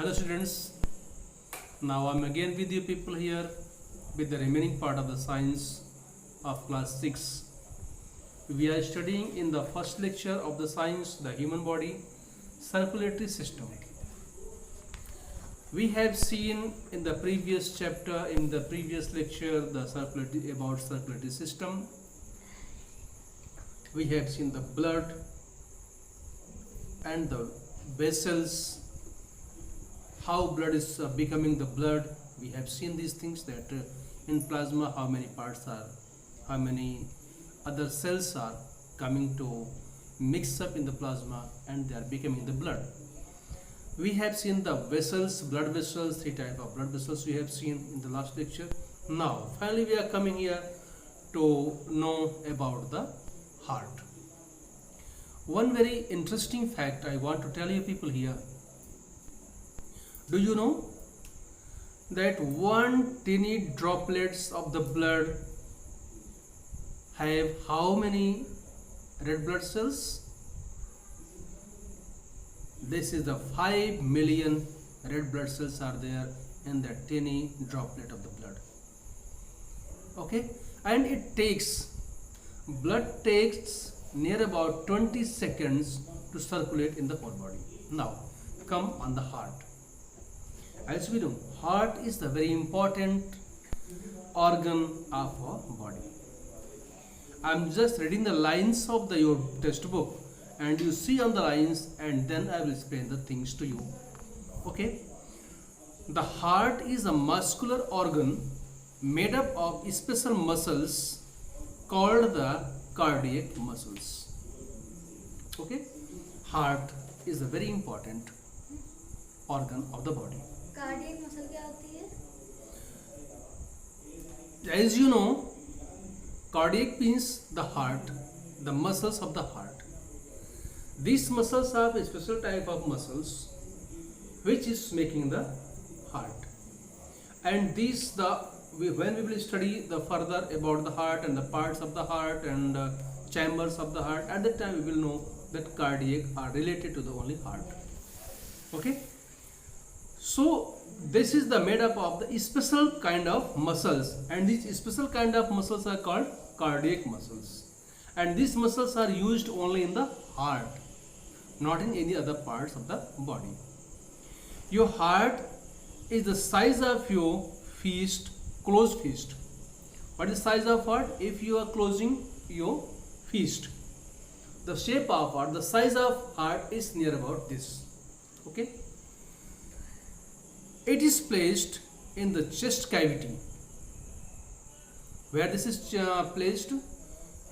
Hello students, now I'm again with you people here with the remaining part of the science of class 6. We are studying in the first lecture of the science, the human body, circulatory system. We have seen in the previous chapter, in the previous lecture, the circulatory system. We have seen the blood and the vessels, how blood is becoming the blood. We have seen these things that in plasma how many parts are, how many other cells are coming to mix up in the plasma and they are becoming the blood. We have seen the vessels, blood vessels, 3 types of blood vessels we have seen in the last lecture. Now finally we are coming here to know about the heart. One very interesting fact I want to tell you people here. Do you know that 1 tiny droplets of the blood have how many red blood cells? This is the 5 million red blood cells are there in that tiny droplet of the blood. Okay, and blood takes near about 20 seconds to circulate in the whole body. Now come on the heart. As we know, heart is the very important organ of our body. I am just reading the lines of your textbook and you see on the lines and then I will explain the things to you. Okay? The heart is a muscular organ made up of special muscles called the cardiac muscles. Okay? Heart is a very important organ of the body. Cardiac muscle क्या होती है? As you know, cardiac means the heart, the muscles of the heart. These muscles are a special type of muscles which is making the heart. And when we will study the further about the heart and the parts of the heart and chambers of the heart, at that time we will know that cardiac are related to the only heart. Okay? So this is the made up of the special kind of muscles, and these special kind of muscles are called cardiac muscles, and these muscles are used only in the heart, not in any other parts of the body. Your heart is the size of your fist, closed fist. What is the size of heart? If you are closing your fist, the shape of heart, the size of heart is near about this. Okay? It is placed in the chest cavity. Where this is placed,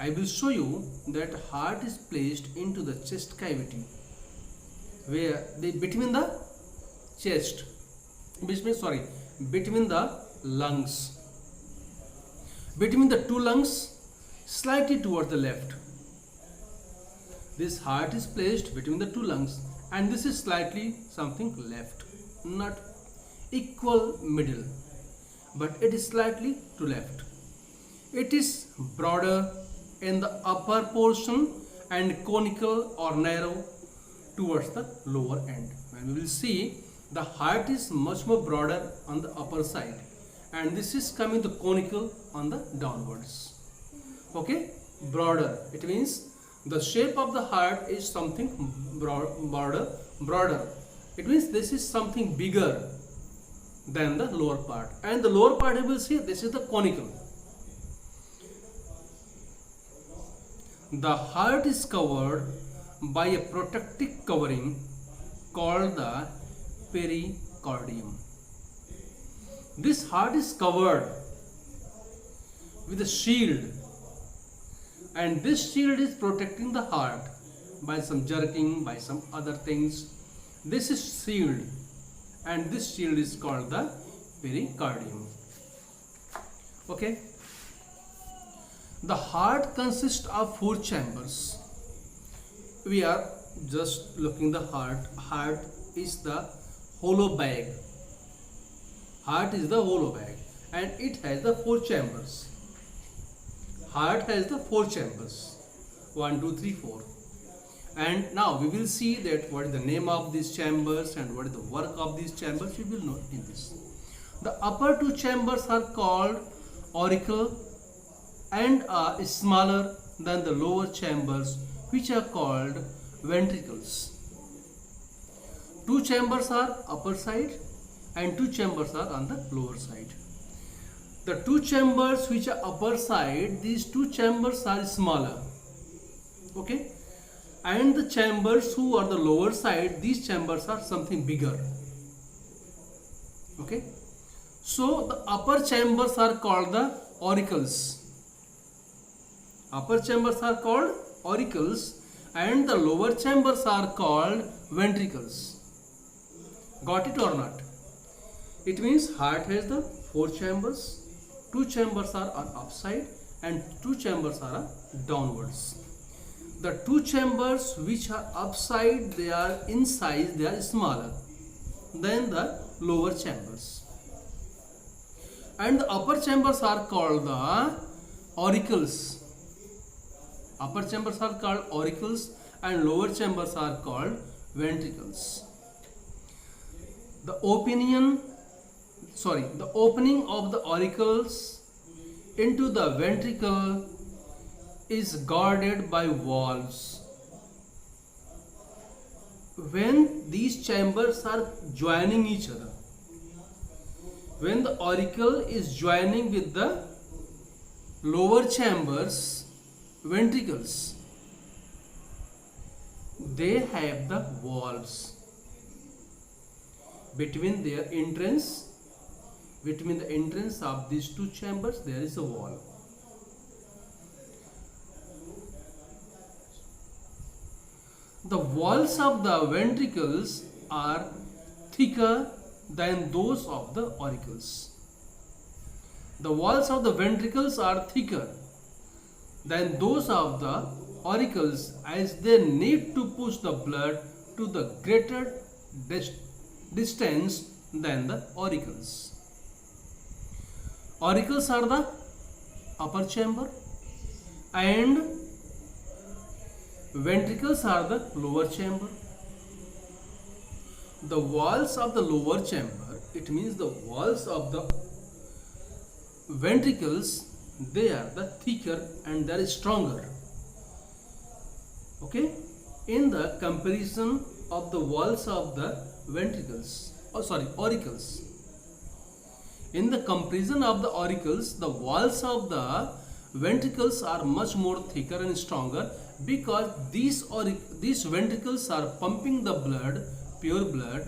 I will show you that heart is placed into the chest cavity, where between the chest, between the lungs, between the 2 lungs, slightly towards the left. This heart is placed between the 2 lungs, and this is slightly something left, not equal middle, but it is slightly to left. It is broader in the upper portion and conical or narrow towards the lower end. When we will see, the heart is much more broader on the upper side and this is coming to conical on the downwards. Okay, broader, it means the shape of the heart is something broader. It means this is something bigger than the lower part, and the lower part you will see this is the conical. The heart is covered by a protective covering called the pericardium. This heart is covered with a shield, and this shield is protecting the heart by some jerking, by some other things. This is shield, and this shield is called the pericardium. Okay? The heart consists of 4 chambers. We are just looking the heart. Heart is the hollow bag. Heart is the hollow bag, and it has the 4 chambers. Heart has the 4 chambers. 1, 2, 3, 4. And now we will see that what is the name of these chambers and what is the work of these chambers. We will know in this. The upper two chambers are called auricle and are smaller than the lower chambers, which are called ventricles. Two chambers are upper side and two chambers are on the lower side. The two chambers which are upper side, these two chambers are smaller. Okay, and the chambers who are the lower side, these chambers are something bigger. Okay, so the upper chambers are called the auricles. Upper chambers are called auricles and the lower chambers are called ventricles. Got it or not? It means heart has the four chambers. Two chambers are on upside and two chambers are on downwards. The two chambers which are upside, they are in size, they are smaller than the lower chambers. And the upper chambers are called the auricles. Upper chambers are called auricles and lower chambers are called ventricles. The opening of the auricles into the ventricle is guarded by valves. When these chambers are joining each other, when the auricle is joining with the lower chambers, ventricles, they have the valves. Between the entrance of these two chambers, there is a wall. The walls of the ventricles are thicker than those of the auricles. The walls of the ventricles are thicker than those of the auricles, as they need to push the blood to the greater distance than the auricles. Auricles are the upper chamber and ventricles are the lower chamber. The walls of the lower chamber, it means the walls of the ventricles, they are the thicker and they are stronger. Okay, in the comparison of the walls of the auricles. In the comparison of the auricles, the walls of the ventricles are much more thicker and stronger, because these ventricles are pumping the blood, pure blood,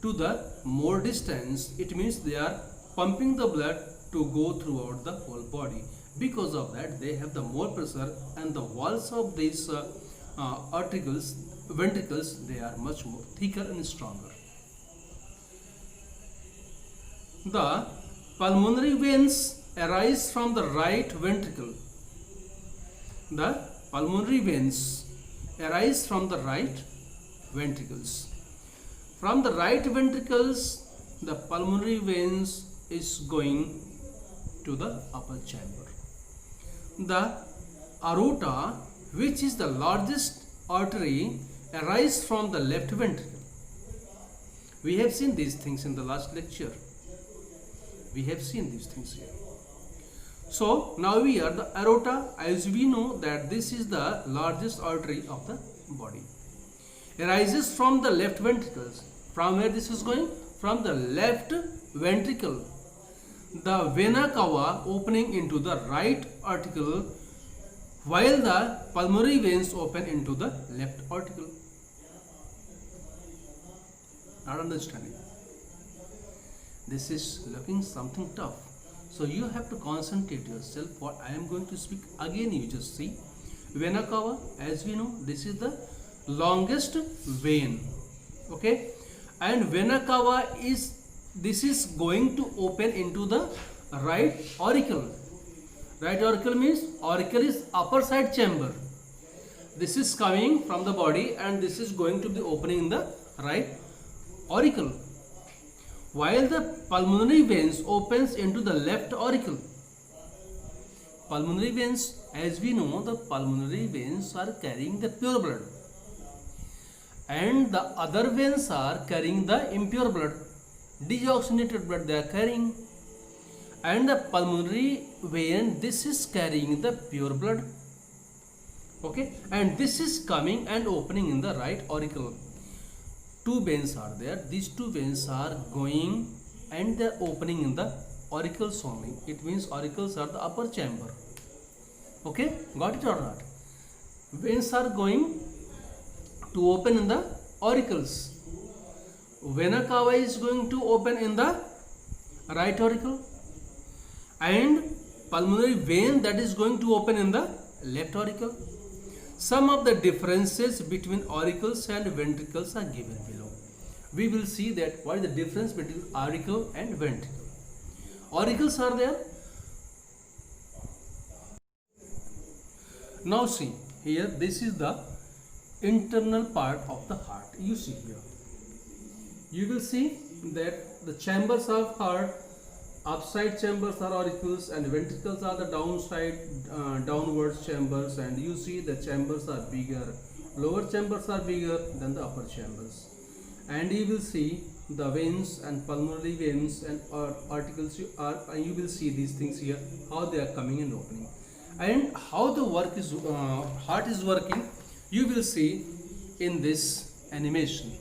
to the more distance. It means they are pumping the blood to go throughout the whole body. Because of that, they have the more pressure, and the walls of these ventricles, they are much more thicker and stronger. The pulmonary veins arise from the right ventricle. The pulmonary veins arise from the right ventricles. From the right ventricles, the pulmonary veins is going to the upper chamber. The aorta, which is the largest artery, arises from the left ventricle. We have seen these things in the last lecture. We have seen these things here. So now we are the aorta, as we know that this is the largest artery of the body. Arises from the left ventricles. From where this is going? From the left ventricle. The vena cava opening into the right article, while the pulmonary veins open into the left article. Not understanding. This is looking something tough. So you have to concentrate yourself. What I am going to speak again, you just see. Vena cava, as we know, this is the longest vein. Okay, and vena cava is going to open into the right auricle. Right auricle means auricle is upper side chamber. This is coming from the body and this is going to be opening in the right auricle, while the pulmonary veins opens into the left auricle. Pulmonary veins, as we know, the pulmonary veins are carrying the pure blood. and the other veins are carrying the impure blood, deoxygenated blood they are carrying, and the pulmonary vein, this is carrying the pure blood. Okay, and this is coming and opening in the right auricle. Two veins are there, these two veins are going and they are opening in the auricles only. It means auricles are the upper chamber. Okay, got it or not? Veins are going to open in the auricles. Vena cava is going to open in the right auricle, and pulmonary vein that is going to open in the left auricle. Some of the differences between auricles and ventricles are given below. We will see that what is the difference between auricle and ventricle. Auricles are there. Now see here, this is the internal part of the heart. You see here, you will see that the chambers of heart, upside chambers are auricles and ventricles are the downside downwards chambers, and you see the chambers are bigger, lower chambers are bigger than the upper chambers, and you will see the veins and pulmonary veins and articles and you will see these things here, how they are coming and opening, and how the work is heart is working, you will see in this animation.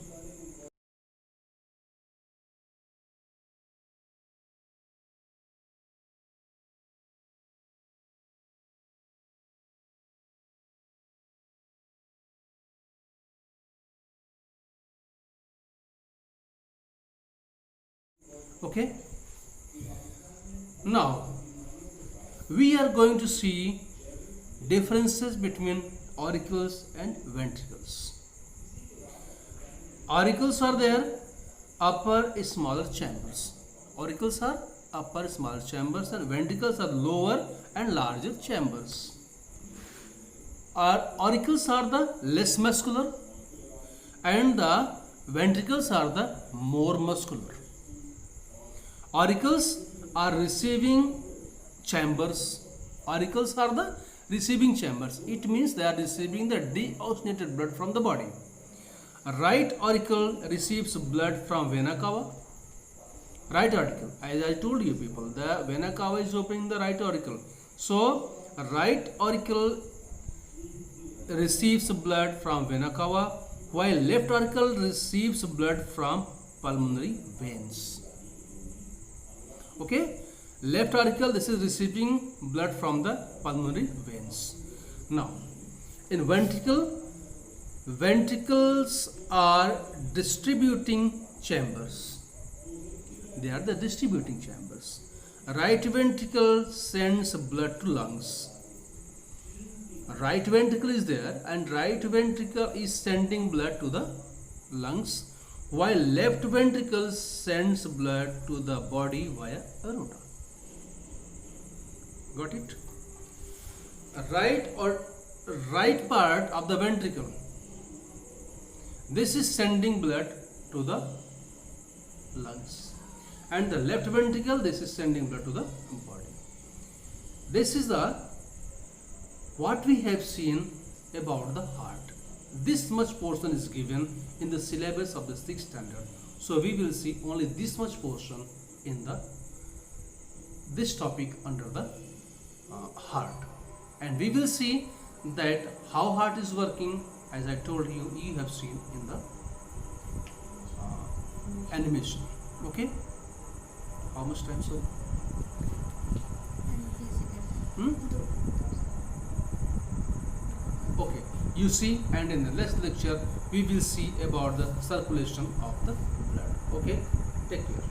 Okay, now we are going to see differences between auricles and ventricles. Auricles are there, upper smaller chambers. Auricles are upper smaller chambers and ventricles are lower and larger chambers. Auricles are the less muscular and the ventricles are the more muscular. Auricles are receiving chambers. Auricles are the receiving chambers. It means they are receiving the deoxygenated blood from the body. Right auricle receives blood from vena cava. Right auricle, as I told you people, the vena cava is opening the right auricle. So right auricle receives blood from vena cava, while left auricle receives blood from pulmonary veins. Okay, left auricle, this is receiving blood from the pulmonary veins. Now in ventricle, ventricles are distributing chambers. They are the distributing chambers. Right ventricle sends blood to lungs. Right ventricle is there and right ventricle is sending blood to the lungs, while left ventricle sends blood to the body via aorta. Got it? Right part of the ventricle, this is sending blood to the lungs, and the left ventricle, this is sending blood to the body. This is the what we have seen about the heart. This much portion is given in the syllabus of the 6th standard, so we will see only this much portion in the this topic under the heart, and we will see that how heart is working. As I told you, you have seen in the animation. Okay, how much time, sir? Okay, you see, and in the next lecture we will see about the circulation of the blood. Okay, take care.